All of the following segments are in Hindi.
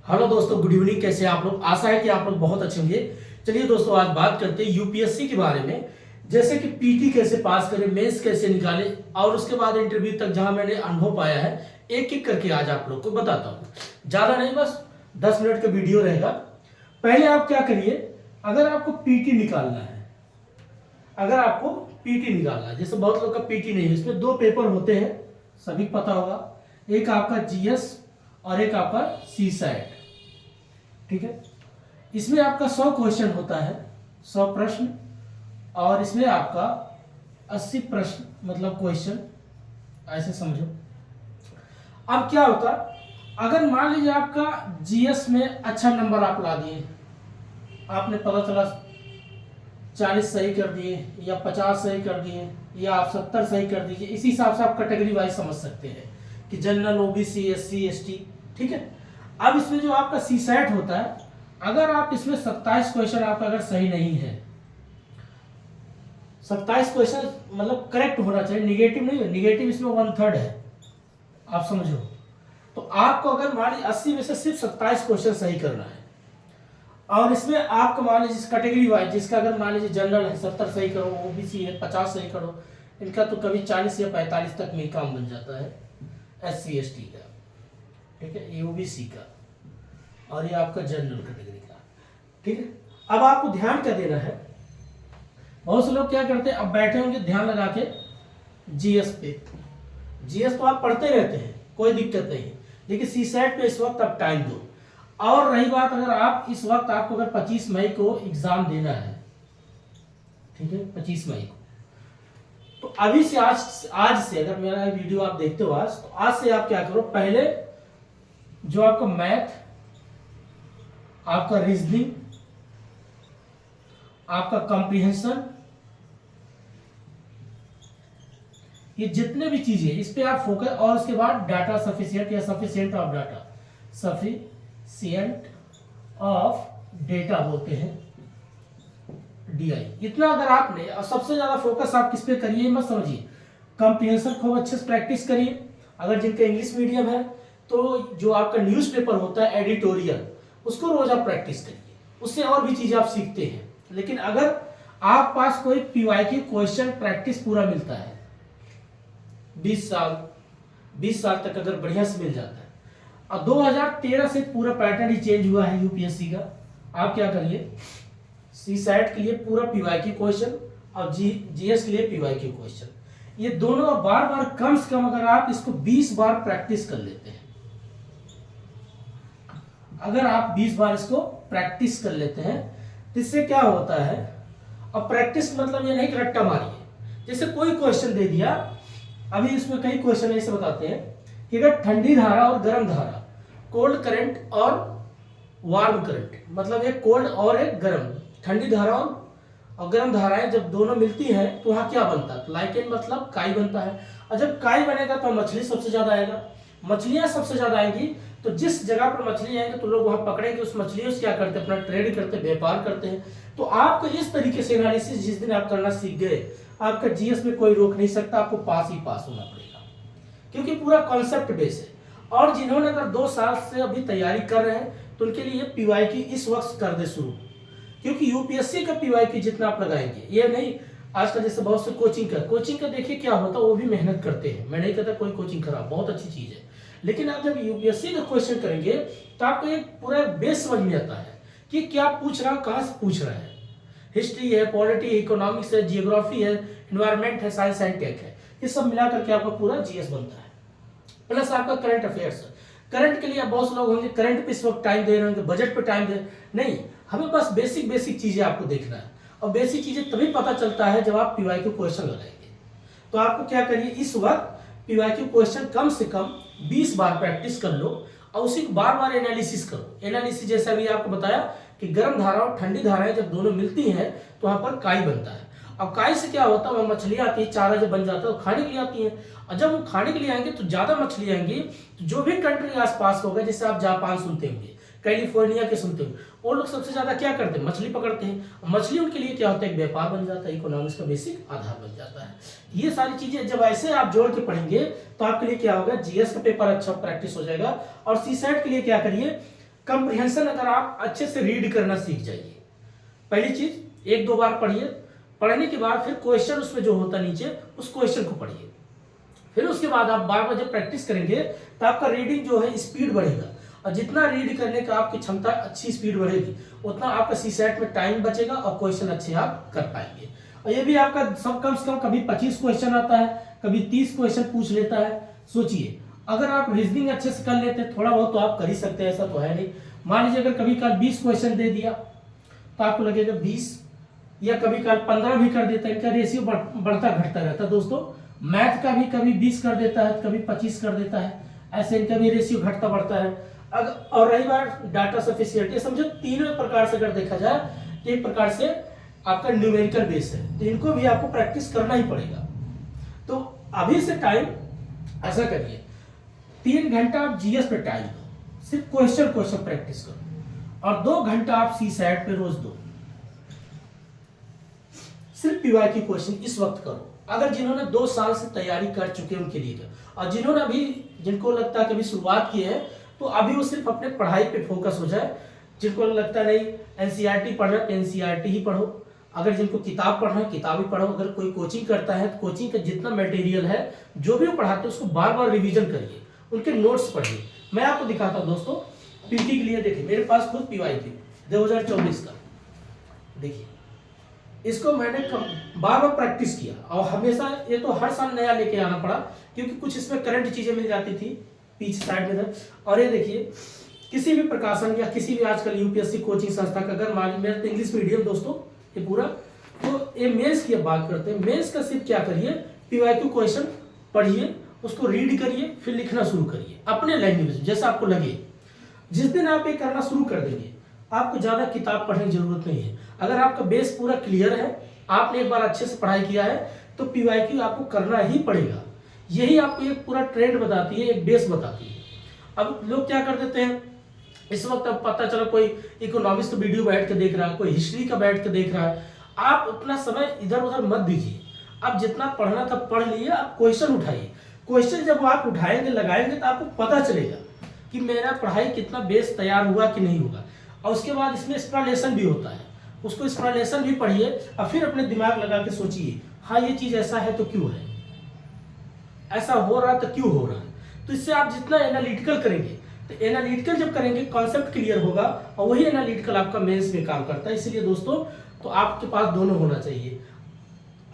हेलो दोस्तों, गुड इवनिंग। कैसे हैं आप लोग? आशा है कि आप लोग बहुत अच्छे होंगे। चलिए दोस्तों, आज बात करते हैं यूपीएससी के बारे में। जैसे कि पीटी कैसे पास करें, मेंस कैसे निकाले और उसके बाद इंटरव्यू तक जहां मैंने अनुभव पाया है, एक एक करके आज आप लोग को बताता हूँ। ज़्यादा नहीं, बस 10 मिनट का वीडियो रहेगा। पहले आप क्या करिए, अगर आपको पीटी निकालना है, जैसे बहुत लोग का पीटी नहीं है, इसमें दो पेपर होते हैं, सभी को पता होगा। एक आपका जीएस और एक आपका सी सैट। ठीक है, इसमें आपका 100 क्वेश्चन होता है, 100 प्रश्न, और इसमें आपका 80 प्रश्न मतलब क्वेश्चन, ऐसे समझो। अब क्या होता, अगर मान लीजिए आपका जीएस में अच्छा नंबर आप ला दिए, आपने पता चला 40 सही कर दिए या 50 सही कर दिए या आप 70 सही कर दीजिए, इसी हिसाब से आप कैटेगरी वाइज समझ सकते हैं कि जनरल, ओबीसी, एससी, एसटी। ठीक है, अब इसमें जो आपका सी सैट होता है, अगर आप इसमें 27 क्वेश्चन आपका अगर सही नहीं है, 27 क्वेश्चन मतलब करेक्ट होना चाहिए, निगेटिव नहीं है, निगेटिव इसमें 1/3 है, आप समझो। तो आपको अगर मान लीजिए 80 में से सिर्फ 27 क्वेश्चन सही करना है, और इसमें आपको मान लीजिए कैटेगरी वाइज, जिसका अगर मान लीजिए जनरल है 70 सही करो, ओबीसी है 50 सही करो, इनका तो कभी 40 या 45 तक में काम बन जाता है, एससी एसटी का। ठीक है, ये ओबीसी का, और ये आपका जनरल कैटेगरी का। ठीक है, अब आपको ध्यान क्या देना है, बहुत से लोग क्या करते हैं, अब बैठे होंगे ध्यान लगा के जीएस पे। जीएस तो आप पढ़ते रहते हैं, कोई दिक्कत नहीं है, लेकिन सी सैट पे इस वक्त आप टाइम दो। और रही बात, अगर आप इस वक्त आपको अगर 25 मई को एग्जाम देना है, ठीक है, 25 मई को, तो अभी से आज से अगर मेरा वीडियो आप देखते हो आज, तो आज से आप क्या करो, पहले जो आपका मैथ, आपका रीजनिंग, आपका कॉम्प्रिहेंशन, ये जितने भी चीजें इस पे आप फोकस, और उसके बाद डाटा सफिशिएंट या sufficient of data, sufficient of data बोलते हैं, डीआई। इतना अगर आपने, और सबसे ज्यादा फोकस आप किस पे करिए मत समझिए, कॉम्प्रिहेंशन खूब अच्छे से प्रैक्टिस करिए। अगर जिनका इंग्लिश मीडियम है, तो जो आपका न्यूज़पेपर होता है एडिटोरियल, उसको रोज आप प्रैक्टिस करिए, उससे और भी चीजें आप सीखते हैं। लेकिन अगर आप पास कोई पीवाईक्यू क्वेश्चन प्रैक्टिस पूरा मिलता है, 20 साल तक अगर बढ़िया से मिल जाता है, और 2013 से पूरा पैटर्न ही चेंज हुआ है यूपीएससी का, आप क्या करिए, सी सैट के लिए पूरा पीवाईक्यू क्वेश्चन और जीएस के लिए पीवाईक्यू क्वेश्चन, ये दोनों बार बार कम से कम अगर आप इसको 20 बार प्रैक्टिस कर लेते हैं, अगर आप 20 बार इसको प्रैक्टिस कर लेते हैं, तो इससे क्या होता है, अब प्रैक्टिस मतलब ये नहीं कि रट्टा मारिए। जैसे कोई क्वेश्चन दे दिया, अभी इसमें कई क्वेश्चन ऐसे बताते हैं कि अगर ठंडी धारा और गर्म धारा, कोल्ड करंट और वार्म करंट, मतलब एक कोल्ड और एक गर्म, ठंडी धारा और गर्म धाराएं जब दोनों मिलती हैं, तो वहां क्या बनता है, लाइकेन मतलब काई बनता है। और जब काई बनेगा तो मछली सबसे ज्यादा आएगा, मछलियां सबसे ज्यादा आएंगी, तो जिस जगह पर मछली आएंगे तो लोग वहां पकड़ेंगे उस मछलियों से, क्या करते हैं, अपना ट्रेड करते हैं, व्यापार करते हैं। तो आपको इस तरीके से एनालिसिस जिस दिन आप करना सीख गए, आपका जीएस में कोई रोक नहीं सकता, आपको पास ही पास होना पड़ेगा, क्योंकि पूरा कॉन्सेप्ट बेस है। और जिन्होंने अगर 2 साल से अभी तैयारी कर रहे हैं, तो उनके लिए पीवाईक्यू इस वक्त कर दे शुरू, क्योंकि यूपीएससी का पीवाईक्यू जितना आप लगाएंगे, ये नहीं आजकल जैसे बहुत से कोचिंग का देखिए क्या होता है, वो भी मेहनत करते हैं, मैं नहीं कहता कोई कोचिंग खराब, बहुत अच्छी चीज है, लेकिन आप जब यूपीएससी का क्वेश्चन करेंगे, तो आपको एक पूरा बेस समझ में आता है कि क्या पूछ रहा, कहां से पूछ रहा है। हिस्ट्री है, पॉलिटी, इकोनॉमिक्स है, जियोग्राफी है, एनवायरमेंट है, साइंस एंड टेक है, ये सब मिला करके आपका पूरा जीएस बनता है। प्लस आपका करंट अफेयर्स, करंट के लिए आप बहुत से लोग होंगे करंट पे इस वक्त टाइम दे रहे होंगे, बजट पे टाइम दे, नहीं, हमें बस बेसिक चीजें आपको देखना है, और बेसिक चीजें तभी पता चलता है जब आप पीवाईक्यू क्वेश्चन लगाएंगे। तो आपको क्या करिए, इस वक्त पीवाईक्यू क्वेश्चन कम से कम 20 बार प्रैक्टिस कर लो, और उसी को बार बार एनालिसिस करो। एनालिसिस जैसे अभी आपको बताया कि गर्म धारा और ठंडी धाराएं जब दोनों मिलती हैं, तो वहां पर काई बनता है। अब काई से क्या होता है, वह मछलियां आती है, चारा जब बन जाता है, वो खाने के लिए आती है, और जब वो खाने के लिए आएंगे तो ज्यादा मछली आएंगी, तो जो भी कंट्री आसपास होगा, जैसे आप जापान सुनते होंगे, कैलिफोर्निया के सुनते होंगे, वो लोग सबसे ज्यादा क्या करते हैं, मछली पकड़ते हैं। मछली उनके लिए क्या होता है, एक व्यापार बन जाता है, इकोनॉमिक्स का बेसिक आधार बन जाता है। ये सारी चीजें जब ऐसे आप जोड़ के पढ़ेंगे, तो आपके लिए क्या होगा, जीएस का पेपर अच्छा प्रैक्टिस हो जाएगा। और सी सैट के लिए क्या करिए, कंप्रिहेंशन अगर आप अच्छे से रीड करना सीख जाइए, पहली चीज एक दो बार पढ़िए, पढ़ने के बाद फिर क्वेश्चन उसमें जो होता नीचे उस क्वेश्चन को पढ़िए, फिर उसके बाद आप बार बार जब प्रैक्टिस करेंगे तो आपका रीडिंग जो है स्पीड बढ़ेगा, और जितना रीड करने का आपकी क्षमता अच्छी स्पीड बढ़ेगी उतना आपका सीसेट में टाइम बचेगा और क्वेश्चन अच्छे आप कर पाएंगे। और ये भी आपका सब कम से कम कभी 25 क्वेश्चन आता है, कभी 30 क्वेश्चन पूछ लेता है। सोचिए अगर आप रीजनिंग अच्छे से कर लेते थोड़ा बहुत तो आप कर ही सकते हैं, ऐसा तो है नहीं। मान लीजिए अगर कभी कल 20 क्वेश्चन दे दिया तो आपको लगेगा 20, या कभी कल 15 भी कर देता है, इनका रेशियो बढ़ता घटता रहता है दोस्तों। मैथ का भी कभी 20 कर देता है, कभी 25 कर देता है, ऐसे इनका भी रेशियो घटता बढ़ता है। और रही बात डाटा सफिशिएंट, समझो तीनों प्रकार से अगर देखा जाए तो एक प्रकार से आपका न्यूमेरिकल बेस है, तो इनको भी आपको प्रैक्टिस करना ही पड़ेगा। तो अभी से टाइम ऐसा करिए 3 घंटा आप जीएस पे टाइम दो, सिर्फ क्वेश्चन प्रैक्टिस करो, और 2 घंटा आप सीसैट पे रोज दो, सिर्फ पीवाईक्यू की क्वेश्चन इस वक्त करो। अगर जिन्होंने 2 साल से तैयारी कर चुके हैं उनके लिए, और जिन्होंने अभी जिनको लगता है कि अभी शुरुआत की है तो अभी वो सिर्फ अपने पढ़ाई पे फोकस हो जाए। जिनको लगता नहीं एनसीईआरटी पढ़ रहे हैं एनसीईआरटी ही पढ़ो, अगर जिनको किताब पढ़ना है किताब ही पढ़ो, अगर कोई कोचिंग करता है तो कोचिंग का जितना मटेरियल है जो भी वो पढ़ाते हैं उसको बार बार रिवीजन करिए, उनके नोट्स पढ़िए। मैं आपको दिखाता हूँ दोस्तों पीटी के लिए, देखिए मेरे पास खुद पीवाईक्यू 2024 का, देखिए इसको मैंने बार बार प्रैक्टिस किया, और हमेशा ये तो हर साल नया लेके आना पड़ा क्योंकि कुछ इसमें करंट चीजें मिल जाती थी पीछे साइड में था। और ये देखिए किसी भी प्रकाशन या किसी भी आजकल यूपीएससी कोचिंग संस्था का, अगर मान मेरा तो इंग्लिश मीडियम दोस्तों ये पूरा, तो ये मेंस की बात करते हैं, मेंस का सिर्फ क्या करिए पीवाईक्यू क्वेश्चन पढ़िए, उसको रीड करिए, फिर लिखना शुरू करिए अपने लैंग्वेज जैसा आपको लगे। जिस दिन आप ये करना शुरू कर देंगे आपको ज्यादा किताब पढ़ने की जरूरत नहीं है। अगर आपका बेस पूरा क्लियर है, आपने एक बार अच्छे से पढ़ाई किया है, तो पीवाईक्यू आपको करना ही पड़ेगा। यही आपको एक पूरा ट्रेंड बताती है, एक बेस बताती है। अब लोग क्या कर देते हैं इस वक्त, अब पता चला कोई इकोनॉमिक्स का वीडियो बैठ के देख रहा है, कोई हिस्ट्री का बैठ के देख रहा है, आप उतना समय इधर उधर मत दीजिए। आप जितना पढ़ना था पढ़ लिए, आप क्वेश्चन उठाइए। क्वेश्चन जब आप उठाएंगे लगाएंगे तो आपको पता चलेगा कि मेरा पढ़ाई कितना बेस तैयार हुआ कि नहीं हुआ। और उसके बाद इसमें एक्सप्लेनेशन भी होता है, उसको एक्सप्लेनेशन भी पढ़िए और फिर अपने दिमाग लगा के सोचिए, हाँ ये चीज ऐसा है तो क्यों है, ऐसा हो रहा है तो क्यों हो रहा है। तो इससे आप जितना एनालिटिकल करेंगे, तो एनालिटिकल जब करेंगे कॉन्सेप्ट क्लियर होगा, और वही एनालिटिकल आपका मेंस में काम करता है। इसलिए दोस्तों तो आपके पास दोनों होना चाहिए,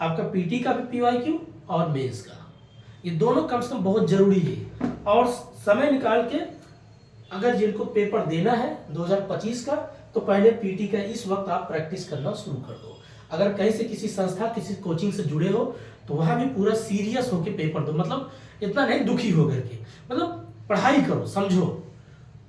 आपका पीटी का भी पीवाईक्यू और मेंस का, ये दोनों कम से कम बहुत जरूरी है। और समय निकाल के अगर जिनको पेपर देना है 2025 का, तो पहले पीटी का इस वक्त आप प्रैक्टिस करना शुरू कर दो। अगर कहीं से किसी संस्था किसी कोचिंग से जुड़े हो तो वहां भी पूरा सीरियस होकर पेपर दो, मतलब इतना नहीं दुखी हो करके, मतलब पढ़ाई करो, समझो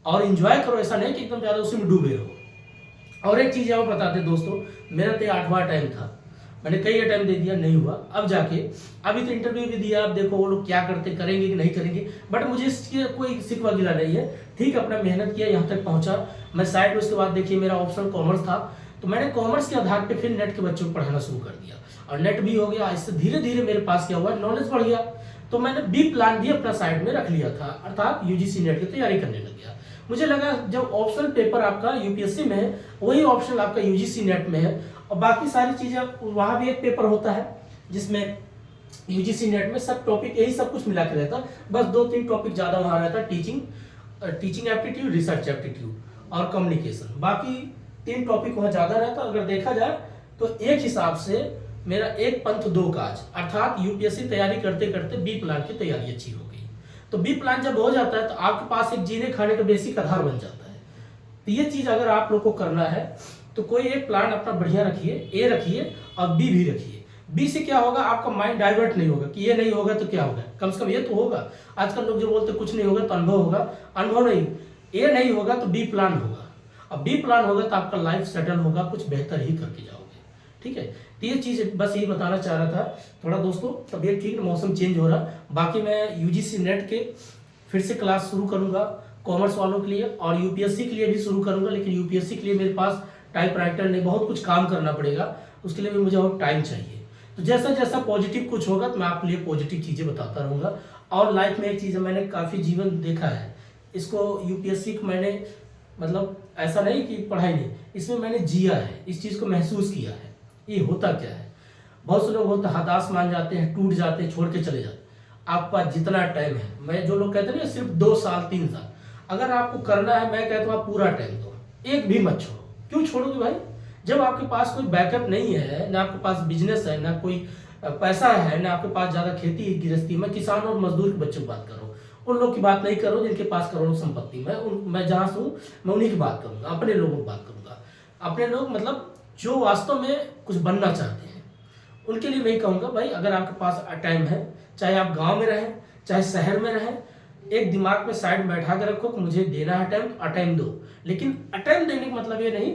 और एंजॉय करो, ऐसा नहीं कि एकदम ज्यादा उसी में डूबे रहो। और एक चीज और बताते दोस्तों, मेरा तो 8वां टाइम था, मैंने कई अटेम्प्ट दे दिया नहीं हुआ, अब जाके अभी तो इंटरव्यू भी दिया, अब देखो वो लोग क्या करते, करेंगे कि नहीं करेंगे, बट मुझे इसकी कोई सिकवा गिला नहीं है। ठीक अपना मेहनत किया, यहाँ तक पहुंचा मैं साइड में। उसके बाद देखिए मेरा ऑप्शन कॉमर्स था, तो मैंने कॉमर्स के आधार पे फिर नेट के बच्चों को पढ़ाना शुरू कर दिया, और नेट भी हो गया। इससे धीरे धीरे मेरे पास क्या हुआ, नॉलेज बढ़ गया। तो मैंने बी प्लान भी अपना साइड में रख लिया था, अर्थात यूजीसी नेट की तैयारी करने लग गया। मुझे लगा जब ऑप्शनल पेपर आपका यूपीएससी में है, वही ऑप्शनल आपका यूजीसी नेट में है, और बाकी सारी चीजें वहां भी एक पेपर होता है जिसमें यूजीसी नेट में सब टॉपिक यही सब कुछ मिला के रहता, बस 2-3 टॉपिक ज्यादा वहां रहता, टीचिंग एप्टीट्यूड, रिसर्च एप्टीट्यूड और कम्युनिकेशन। बाकी 3 टॉपिक वहां ज्यादा रहता। अगर देखा जाए तो एक हिसाब से मेरा एक पंथ दो काज, अर्थात यूपीएससी तैयारी करते करते बी प्लान की तैयारी अच्छी हो गई। तो बी प्लान जब हो जाता है तो आपके पास एक जीने खाने का बेसिक आधार बन जाता है। तो ये चीज अगर आप लोग को करना है तो कोई एक प्लान अपना बढ़िया रखिए, ए रखिए और बी भी रखिए। बी से क्या होगा, आपका माइंड डाइवर्ट नहीं होगा कि ये नहीं होगा तो क्या होगा, कम से कम ये तो होगा। आजकल लोग जो बोलते कुछ नहीं होगा तो अनुभव होगा, अनुभव नहीं, ए नहीं होगा तो बी प्लान होगा, अब बी प्लान होगा तो आपका लाइफ सेटल होगा, कुछ बेहतर ही करके जाओगे। ठीक है, तो ये चीज बस यही बताना चाह रहा था। थोड़ा दोस्तों तबीयत ठीक, मौसम चेंज हो रहा, बाकी मैं यूजीसी नेट के फिर से क्लास शुरू करूंगा कॉमर्स वालों के लिए, और यूपीएससी के लिए भी शुरू करूंगा। लेकिन यूपीएससी के लिए मेरे पास टाइपराइटर नहीं, बहुत कुछ काम करना पड़ेगा, उसके लिए भी मुझे और टाइम चाहिए। तो जैसा जैसा पॉजिटिव कुछ होगा तो मैं आपके लिए पॉजिटिव चीजें बताता रहूंगा। और लाइफ में एक चीज मैंने काफी जीवन देखा है, इसको यूपीएससी को मैंने मतलब ऐसा नहीं कि पढ़ाई नहीं, इसमें मैंने जिया है, इस चीज़ को महसूस किया है ये होता क्या है। बहुत से लोग होता हताश मान जाते हैं, टूट जाते हैं, छोड़ के चले जाते हैं। आपके पास जितना टाइम है, मैं जो लोग कहते हैं ना सिर्फ 2 साल 3 साल, अगर आपको करना है मैं कहता हूँ आप पूरा टाइम दो, एक भी मत छोड़ो। क्यों छोड़ोगे भाई? जब आपके पास कोई बैकअप नहीं है, ना आपके पास बिजनेस है, ना कोई पैसा है, ना आपके पास ज़्यादा खेती गृहस्थी। मैं किसान और मजदूर के बच्चों की बात कर रहा हूँ, उन लोग की बात नहीं कर रहा हूँ जिनके पास करोड़ों संपत्ति। मैं जहाँ से हूँ मैं उन्हीं की बात करूँगा, अपने लोगों की बात करूँगा। अपने लोग मतलब जो वास्तव में कुछ बनना चाहते हैं, उनके लिए मैं कहूँगा भाई अगर आपके पास टाइम है, चाहे आप गाँव में रहें चाहे शहर में रहें, एक दिमाग में साइड में बैठा के रखो कि मुझे देना है टाइम, अटेम्प्ट दो। लेकिन अटेम्प्ट देने का मतलब ये नहीं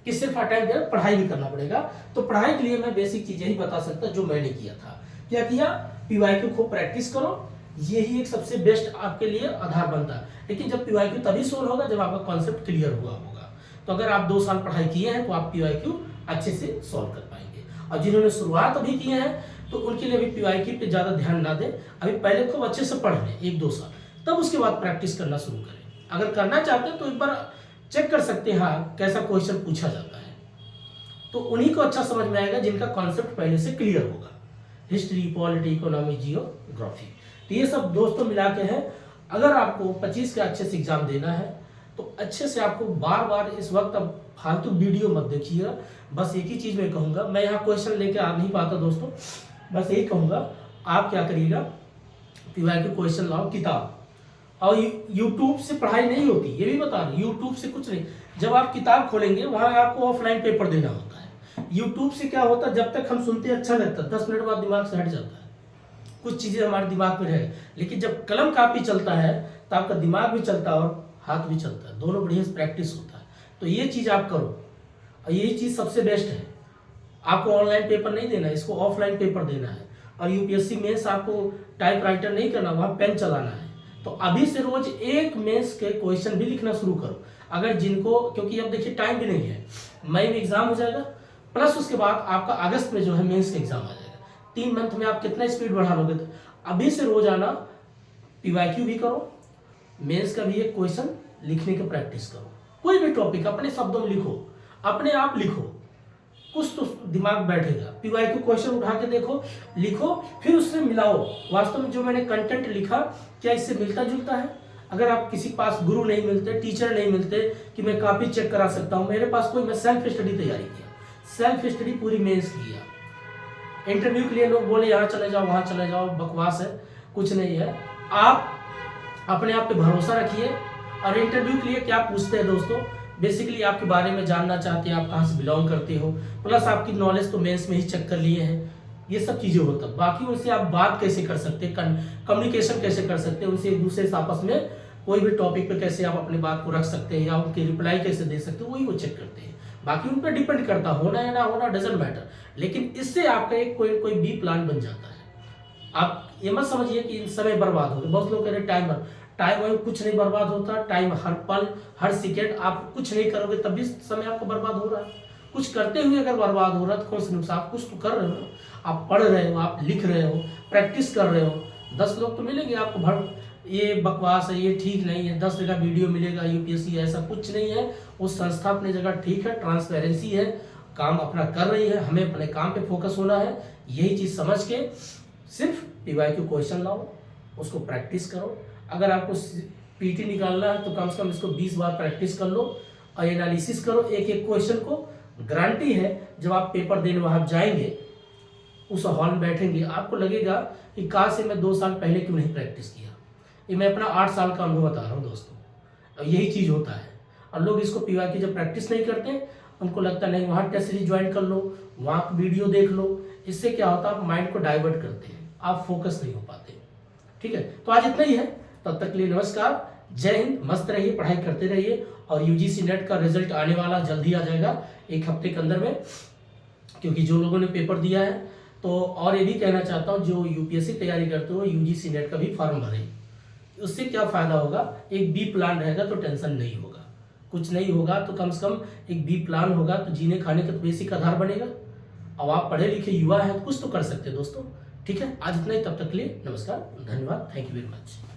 कि सिर्फ अटेम्प्ट दे, पढ़ाई भी करना पड़ेगा। तो पढ़ाई के लिए मैं बेसिक चीजें ही बता सकता जो मैंने किया था। क्या किया? पीवाईक्यू खूब प्रैक्टिस करो, यही एक सबसे बेस्ट आपके लिए आधार बनता है। लेकिन जब पीवाईक्यू तभी सोल्व होगा जब आपका कॉन्सेप्ट क्लियर हुआ होगा। तो अगर आप 2 साल पढ़ाई किए हैं तो आप पीवाईक्यू अच्छे से सॉल्व कर पाएंगे। और जिन्होंने शुरुआत अभी किए हैं तो उनके लिए अभी पीवाईक्यू पे ज्यादा ध्यान ना दें, अभी पहले खूब अच्छे से पढ़ लें 1-2 साल, तब उसके बाद प्रैक्टिस करना शुरू करें। अगर करना चाहते हैं तो एक बार चेक कर सकते हैं हाँ कैसा क्वेश्चन पूछा जाता है, तो उन्हीं को अच्छा समझ में आएगा जिनका कॉन्सेप्ट पहले से क्लियर होगा। हिस्ट्री, पॉलिटी, इकोनॉमी, जियोग्राफी, तो ये सब दोस्तों मिला के हैं। अगर आपको 25 का अच्छे से एग्जाम देना है तो अच्छे से आपको बार बार इस वक्त अब फालतू वीडियो मत देखिएगा। बस एक ही चीज़ मैं कहूँगा, मैं यहाँ क्वेश्चन लेके आ नहीं पाता दोस्तों, बस यही कहूँगा आप क्या करिएगा, पीवाईक्यू क्वेश्चन लाओ किताब। और यूट्यूब से पढ़ाई नहीं होती, ये भी बता रहा हूँ, यूट्यूब से कुछ नहीं। जब आप किताब खोलेंगे वहाँ आपको ऑफलाइन पेपर देना होता है। यूट्यूब से क्या होता है, जब तक हम सुनते अच्छा लगता है, 10 मिनट बाद दिमाग से हट जाता है, कुछ चीज़ें हमारे दिमाग में रहे। लेकिन जब कलम कापी चलता है तो आपका दिमाग भी चलता है और हाथ भी चलता है, दोनों बढ़िया से प्रैक्टिस होता है। तो ये चीज़ आप करो और यही चीज़ सबसे बेस्ट है। आपको ऑनलाइन पेपर नहीं देना है, इसको ऑफलाइन पेपर देना है। और यूपीएससी मेंस आपको टाइपराइटर नहीं करना, वहाँ पेन चलाना है। तो अभी से रोज एक मेंस के क्वेश्चन भी लिखना शुरू करो। अगर जिनको, क्योंकि अब देखिए टाइम भी नहीं है, मई में एग्जाम हो जाएगा, प्लस उसके बाद आपका अगस्त में जो है मेंस का एग्जाम आ जाएगा। 3 मंथ में आप कितना स्पीड बढ़ा लोगे? तो अभी से रोजाना पीवाईक्यू भी करो, मेंस का भी एक क्वेश्चन लिखने की प्रैक्टिस करो। कोई भी टॉपिक अपने शब्दों में लिखो, अपने आप लिखो, कुछ तो दिमाग बैठेगा। पीवाईक्यू क्वेश्चन उठा के देखो, लिखो, फिर उससे मिलाओ वास्तव में जो मैंने कंटेंट लिखा क्या इससे मिलता जुलता है। अगर आप किसी पास गुरु नहीं मिलते, टीचर नहीं मिलते कि मैं कॉपी चेक करा सकता हूँ, मेरे पास कोई, मैं सेल्फ स्टडी तैयारी किया, सेल्फ स्टडी पूरी मेंस किया। इंटरव्यू के लिए लोग बोले यहाँ चले जाओ वहाँ चले जाओ, बकवास है, कुछ नहीं है। आप अपने आप पे भरोसा रखिए। और इंटरव्यू के लिए क्या पूछते हैं दोस्तों, बेसिकली आपके बारे में जानना चाहते हैं, आप कहाँ से बिलोंग करते हो, प्लस आपकी नॉलेज तो मेंस में ही चेक कर लिए हैं, ये सब चीज़ें होता है। बाकी उनसे आप बात कैसे कर सकते हैं, कम्युनिकेशन कैसे कर सकते हैं, उनसे एक दूसरे से आपस में कोई भी टॉपिक पे कैसे आप अपनी बात को रख सकते हैं या उनकी रिप्लाई कैसे दे सकते हैं, वही वो चेक करते हैं। बाकी उन पर डिपेंड करता, होना या ना होना डजेंट मैटर। लेकिन इससे आपका एक कोई बी प्लान बन जाता है। आप ये मत समझिए कि समय बर्बाद हो गया। बहुत लोग कह रहे टाइम में कुछ नहीं बर्बाद होता। टाइम हर पल हर सेकेंड आप कुछ नहीं करोगे तब भी समय आपका बर्बाद हो रहा है। कुछ करते हुए अगर बर्बाद हो रहा है तो कौन सा नुकसान, आप कुछ तो कर रहे हो, आप पढ़ रहे हो, आप लिख रहे हो, प्रैक्टिस कर रहे हो। 10 लोग तो मिलेंगे आपको भर ये बकवास है, ये ठीक नहीं है, 10 जगह वीडियो मिलेगा यूपीएससी, ऐसा कुछ नहीं है। उस संस्था अपनी जगह ठीक है, ट्रांसपेरेंसी है, काम अपना कर रही है, हमें अपने काम पे फोकस होना है। यही चीज़ समझ के सिर्फ पीवाईक्यू क्वेश्चन लाओ, उसको प्रैक्टिस करो। अगर आपको पीटी निकालना है तो कम से कम इसको 20 बार प्रैक्टिस कर लो और एनालिसिस करो एक एक क्वेश्चन को। गारंटी है जब आप पेपर देने वहाँ जाएंगे, उस हॉल में बैठेंगे, आपको लगेगा कि काश से मैं 2 साल पहले क्यों नहीं प्रैक्टिस किया। ये मैं अपना 8 साल का अनुभव बता रहा हूँ दोस्तों, और यही चीज़ होता है। और लोग इसको पीवाईक्यू जब प्रैक्टिस नहीं करते, उनको लगता नहीं वहाँ टेस्ट सीरीज ज्वाइन कर लो, वहाँ वीडियो देख लो। इससे क्या होता है, आप माइंड को डाइवर्ट करते हैं, आप फोकस नहीं हो पाते। ठीक है, तो आज इतना ही है। तब तक के लिए नमस्कार, जय हिंद। मस्त रहिए, पढ़ाई करते रहिए। और यूजीसी नेट का रिजल्ट आने वाला जल्दी आ जाएगा, 1 हफ्ते के अंदर में, क्योंकि जो लोगों ने पेपर दिया है। तो और ये भी कहना चाहता हूँ, जो यूपीएससी तैयारी करते हो यूजीसी नेट का भी फॉर्म भरें। उससे क्या फ़ायदा होगा, एक बी प्लान रहेगा तो टेंशन नहीं होगा। कुछ नहीं होगा तो कम से कम एक बी प्लान होगा तो जीने खाने का तो बेसिक आधार बनेगा। अब आप पढ़े लिखे युवा हैं तो कुछ तो कर सकते हैं दोस्तों। ठीक है, आज इतना ही। तब तक के लिए नमस्कार, धन्यवाद, थैंक यू वेरी मच।